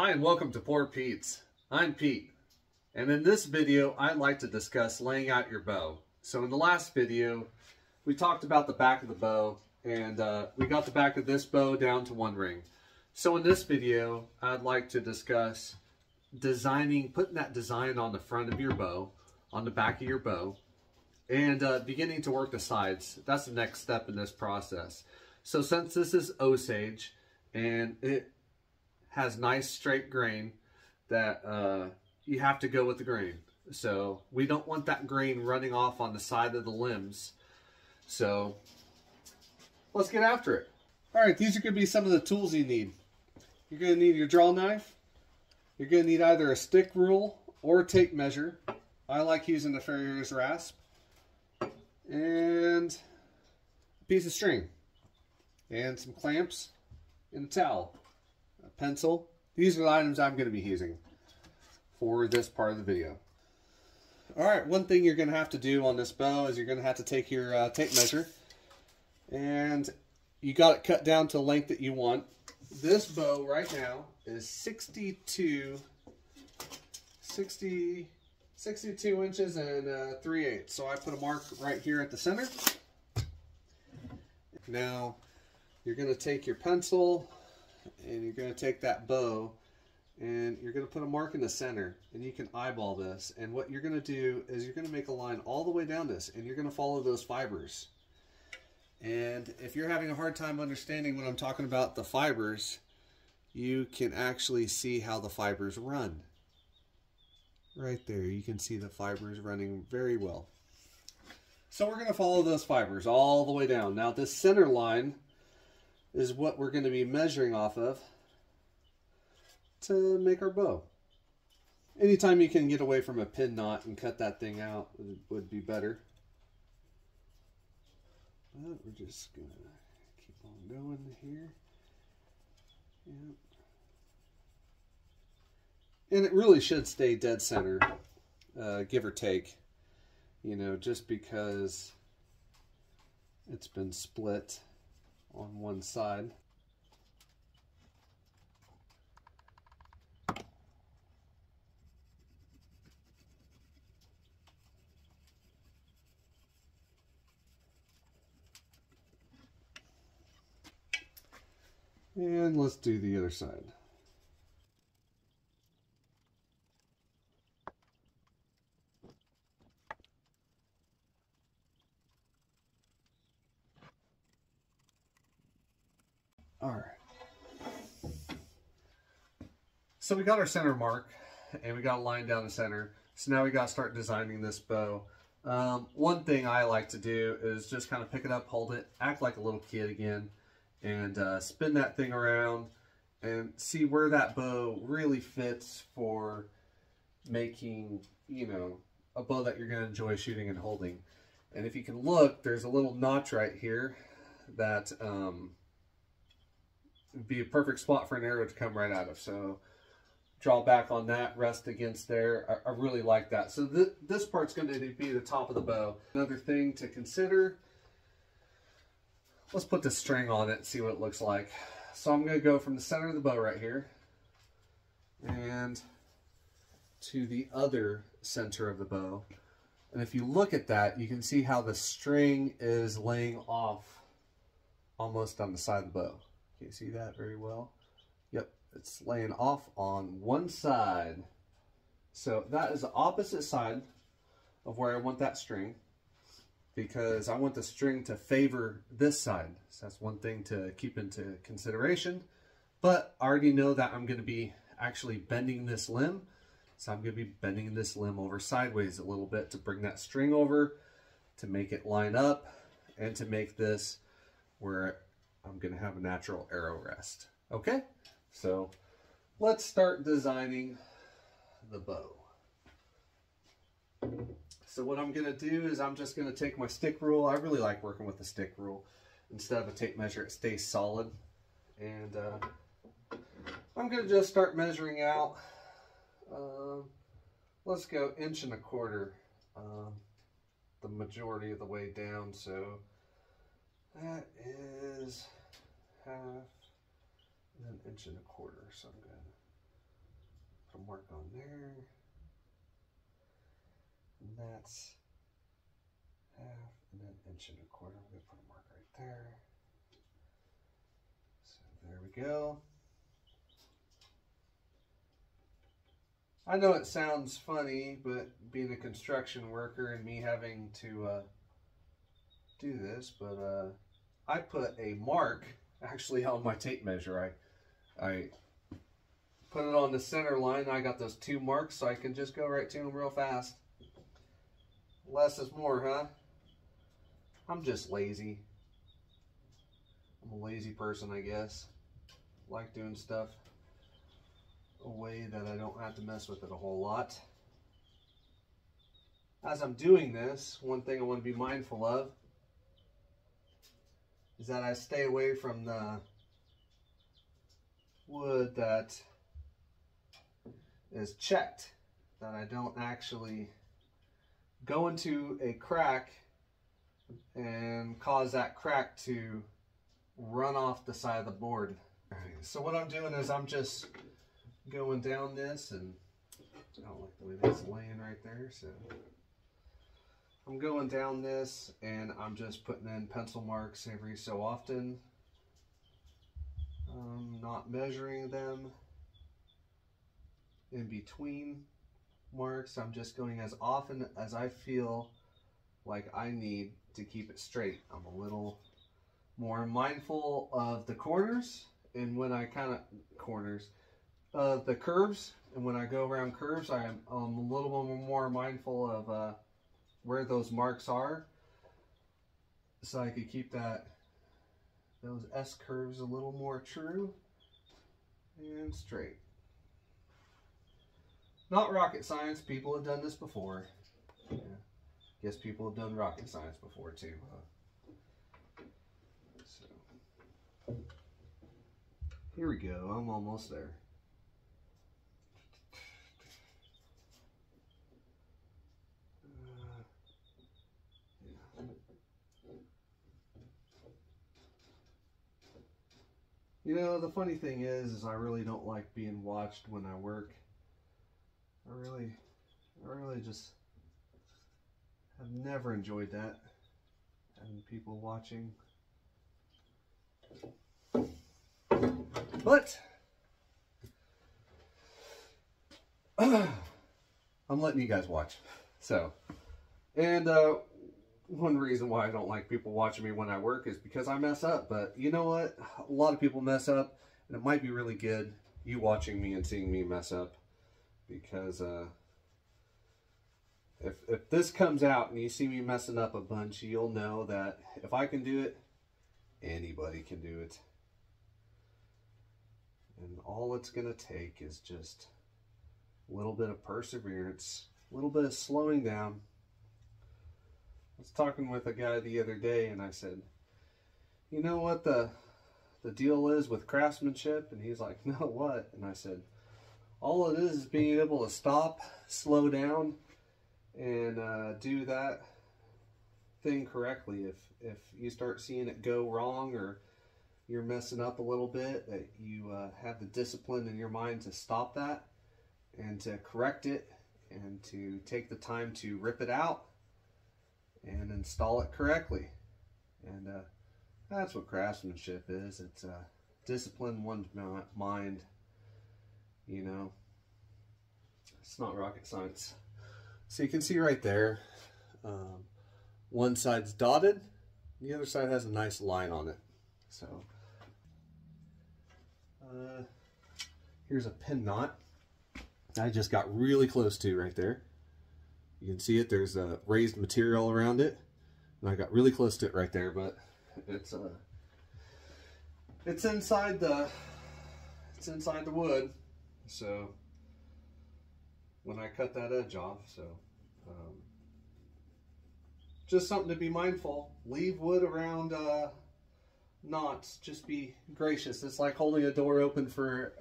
Hi and welcome to Poor Pete's. I'm Pete, and in this video I'd like to discuss laying out your bow. So in the last video we talked about the back of the bow, and we got the back of this bow down to 1 ring. So in this video I'd like to discuss putting that design on the front of your bow, on the back of your bow, and beginning to work the sides. That's the next step in this process. So since this is Osage and it has nice straight grain, that you have to go with the grain. So we don't want that grain running off on the side of the limbs. So let's get after it. All right, these are going to be some of the tools you need. You're going to need your draw knife. You're going to need either a stick rule or a tape measure. I like using the farrier's rasp. And a piece of string. And some clamps and a towel. A pencil. These are the items I'm going to be using for this part of the video. Alright, one thing you're going to have to do on this bow is you're going to have to take your tape measure, and you got it cut down to the length that you want. This bow right now is 62 inches and 3/8. So I put a mark right here at the center. Now you're going to take your pencil and you're going to take that bow and you're going to put a mark in the center, and you can eyeball this. And what you're going to do is you're going to make a line all the way down this, and you're going to follow those fibers. And if you're having a hard time understanding when I'm talking about the fibers, you can actually see how the fibers run. Right there, you can see the fibers running very well. So we're going to follow those fibers all the way down. Now this center line is what we're going to be measuring off of to make our bow. Anytime you can get away from a pin knot and cut that thing out would be better. But we're just going to keep on going here. Yep. And it really should stay dead center, give or take, you know, just because it's been split on one side. And let's do the other side. All right. So we got our center mark, and we got a line down the center. So now we got to start designing this bow. One thing I like to do is just kind of pick it up, hold it, act like a little kid again, and spin that thing around and see where that bow really fits for making, you know, a bow that you're going to enjoy shooting and holding. And if you can look, there's a little notch right here that would be a perfect spot for an arrow to come right out of. So draw back on that, rest against there. I really like that. So this part's going to be the top of the bow. Another thing to consider, let's put the string on it and see what it looks like. So I'm going to go from the center of the bow right here and to the other center of the bow. And if you look at that, you can see how the string is laying off almost on the side of the bow. Can you see that very well? Yep, it's laying off on one side. So that is the opposite side of where I want that string, because I want the string to favor this side. So that's one thing to keep into consideration. But I already know that I'm going to be actually bending this limb. So I'm going to be bending this limb over sideways a little bit to bring that string over, to make it line up, and to make this where I'm going to have a natural arrow rest. Okay, so let's start designing the bow. So what I'm going to do is I'm just going to take my stick rule. I really like working with the stick rule. Instead of a tape measure, it stays solid. And I'm going to just start measuring out. Let's go 1.25 inches, the majority of the way down. So that is half and 1.25 inches. So I'm going mark on there. And that's half and then 1.25 inches. I'm going to put a mark right there. So there we go. I know it sounds funny, but being a construction worker and me having to do this, but I put a mark actually on my tape measure. I put it on the center line. I got those 2 marks, so I can just go right to them real fast. Less is more, huh? I'm just lazy. I'm a lazy person, I guess. Like doing stuff a way that I don't have to mess with it a whole lot. As I'm doing this, one thing I want to be mindful of is that I stay away from the wood that is checked, that I don't actually go into a crack and cause that crack to run off the side of the board. So what I'm doing is I'm just going down this, and I don't like the way that's laying right there, so I'm going down this and I'm just putting in pencil marks every so often. Not measuring them in between marks. I'm just going as often as I feel like I need to keep it straight. I'm a little more mindful of the corners, and when I the curves, and when I go around curves, I'm a little bit more mindful of where those marks are, so I could keep those S curves a little more true and straight. Not rocket science. People have done this before. Yeah. Guess people have done rocket science before too, huh? So here we go. I'm almost there. You know, the funny thing is I really don't like being watched when I work. I really just have never enjoyed that, having people watching. But I'm letting you guys watch. So, and one reason why I don't like people watching me when I work is because I mess up. But you know what? A lot of people mess up, and it might be really good you watching me and seeing me mess up, because if this comes out and you see me messing up a bunch, you'll know that if I can do it, anybody can do it. And all it's going to take is just a little bit of perseverance, a little bit of slowing down. I was talking with a guy the other day, and I said, you know what the deal is with craftsmanship? And he's like, no, what? And I said, all it is being able to stop, slow down, and do that thing correctly. If you start seeing it go wrong, or you're messing up a little bit, that you have the discipline in your mind to stop that and to correct it, and to take the time to rip it out and install it correctly. And that's what craftsmanship is. It's discipline one's mind, you know. It's not rocket science. So you can see right there, one side's dotted, the other side has a nice line on it. So here's a pin knot I just got really close to right there. You can see it, there's a raised material around it, and I got really close to it right there, but it's inside the wood, so when I cut that edge off, so just something to be mindful. Leave wood around knots. Just be gracious. It's like holding a door open for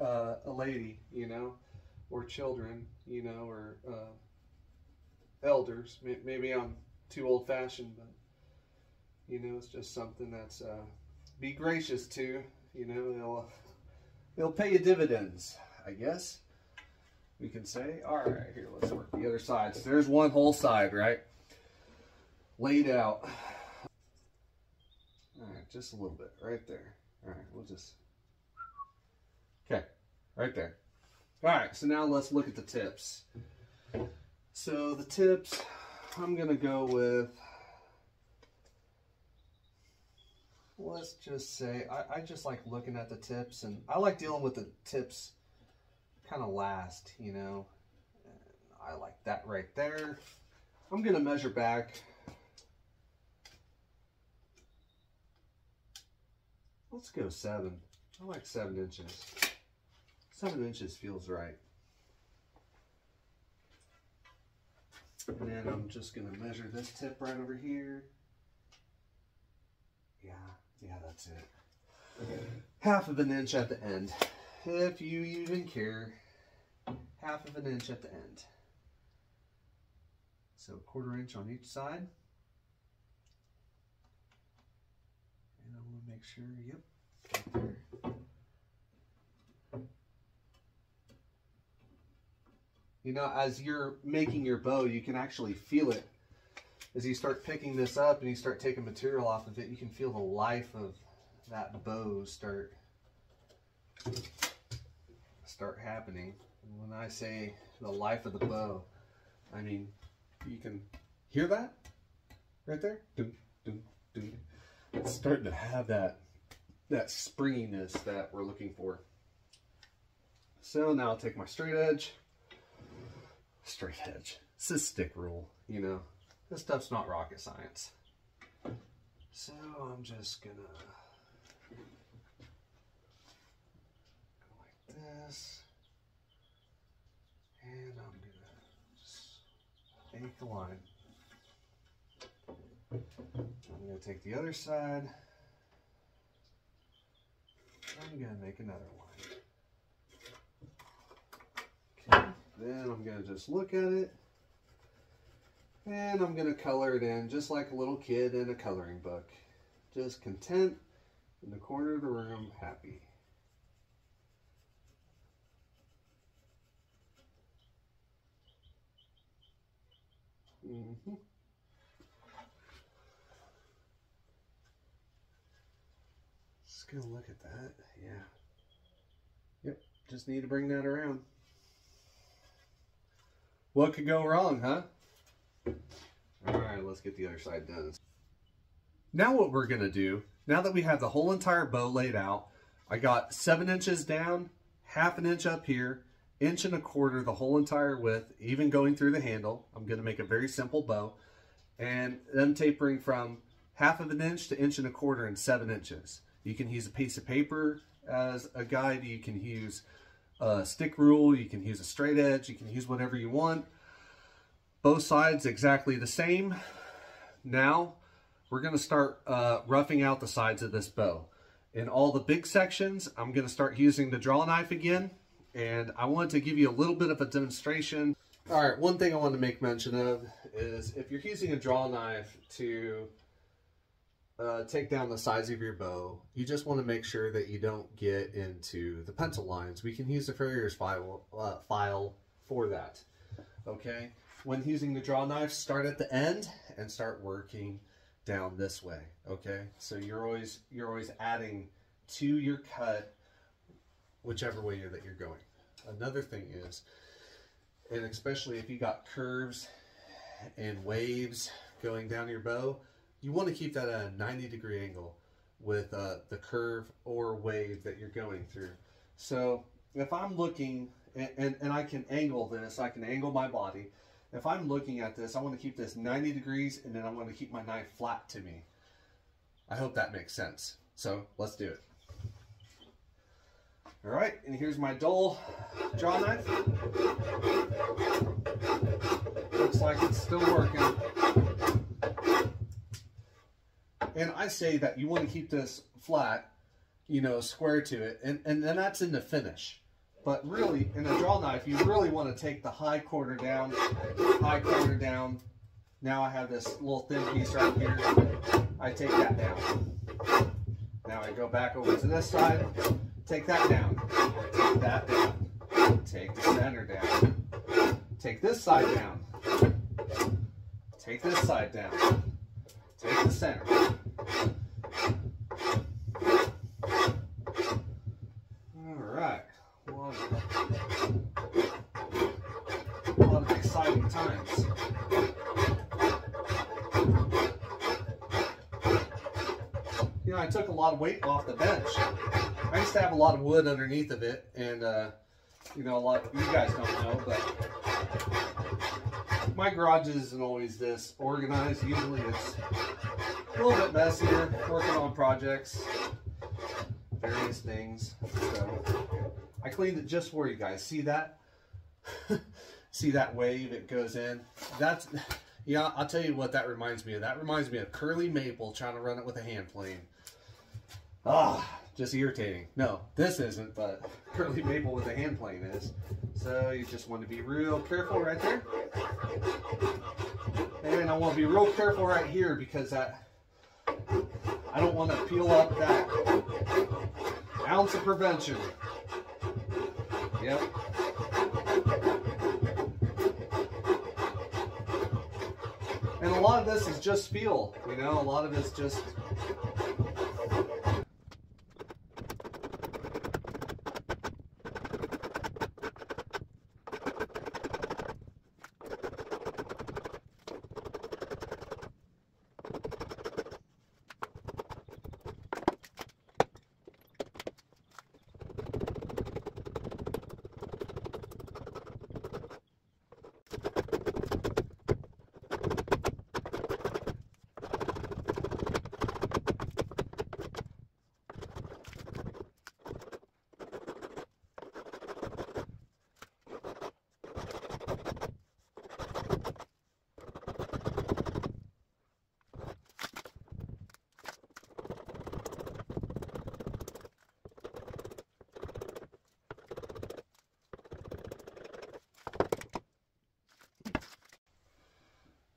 a lady, you know, or children, you know, or elders. Maybe I'm too old-fashioned, but you know, it's just something that's be gracious to. You know, they'll pay you dividends, I guess. we can say. All right, here, let's work the other side. So there's one whole side, right? Laid out. All right, just a little bit right there. All right, we'll just, okay, right there. All right, so now let's look at the tips. So the tips, I'm gonna go with, let's just say, I just like looking at the tips, and I like dealing with the tips kind of last, you know. And I like that right there. I'm gonna measure back. Let's go 7. I like 7 inches. 7 inches feels right. And then I'm just gonna measure this tip right over here. Yeah, that's it. 1/2 inch at the end, if you even care. 1/2 inch at the end. So 1/4 inch on each side. And I want to make sure, yep, right there. You know, as you're making your bow, you can actually feel it. As you start picking this up and you start taking material off of it, you can feel the life of that bow start happening. And when I say the life of the bow, I mean, you can hear that right there. Dun, dun, dun. It's starting to have that springiness that we're looking for. So now I'll take my straight edge. Straight edge. It's a stick rule, you know. This stuff's not rocket science. So I'm just gonna go like this. And I'm gonna just make a line. I'm gonna take the other side. I'm gonna make another line. Okay, then I'm gonna just look at it. And I'm going to color it in just like a little kid in a coloring book. Just content, in the corner of the room, happy. Just going to look at that. Yeah. Yep, just need to bring that around. What could go wrong, huh? Alright, let's get the other side done. Now what we're going to do, now that we have the whole entire bow laid out, I got 7 inches down, 1/2 inch up here, 1.25 inches the whole entire width, even going through the handle. I'm going to make a very simple bow. And then tapering from 1/2 inch to 1.25 inches and 7 inches. You can use a piece of paper as a guide. You can use a stick rule. You can use a straight edge. You can use whatever you want. Both sides exactly the same. Now we're going to start roughing out the sides of this bow. In all the big sections, I'm going to start using the draw knife again, and I want to give you a little bit of a demonstration. All right, one thing I want to make mention of is if you're using a draw knife to take down the sides of your bow, you just want to make sure that you don't get into the pencil lines. We can use the farrier's file for that. Okay. When using the draw knife, start at the end and start working down this way. Okay, so you're always adding to your cut, whichever way that you're going. Another thing is, and especially if you got curves and waves going down your bow, you want to keep that at a 90-degree angle with the curve or wave that you're going through. So if I'm looking, and I can angle this, I can angle my body. If I'm looking at this, I want to keep this 90 degrees, and then I'm going to keep my knife flat to me. I hope that makes sense. So let's do it. All right, and here's my dull draw knife. Looks like it's still working. And I say that you want to keep this flat, you know, square to it, and that's in the finish. But really, in a draw knife, you really want to take the high quarter down, high quarter down. Now I have this little thin piece right here. I take that down. Now I go back over to this side, take that down, take that down, take the center down. Take this side down. Take this side down. Take the center. Alright. A lot of exciting times. You know, I took a lot of weight off the bench. I used to have a lot of wood underneath of it, and you know, a lot of you guys don't know, but my garage isn't always this organized. Usually it's a little bit messier, working on projects, various things. So I cleaned it just for you guys. See that? See that wave it goes in? That's, yeah, I'll tell you what that reminds me of. That reminds me of curly maple trying to run it with a hand plane. Ah, just irritating. No, this isn't, but curly maple with a hand plane is. So you just want to be real careful right there. And I want to be real careful right here because I don't want to peel up that ounce of prevention. Yep. And a lot of this is just feel, you know, a lot of it's just...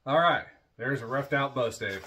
All right, there's a roughed out bow stave.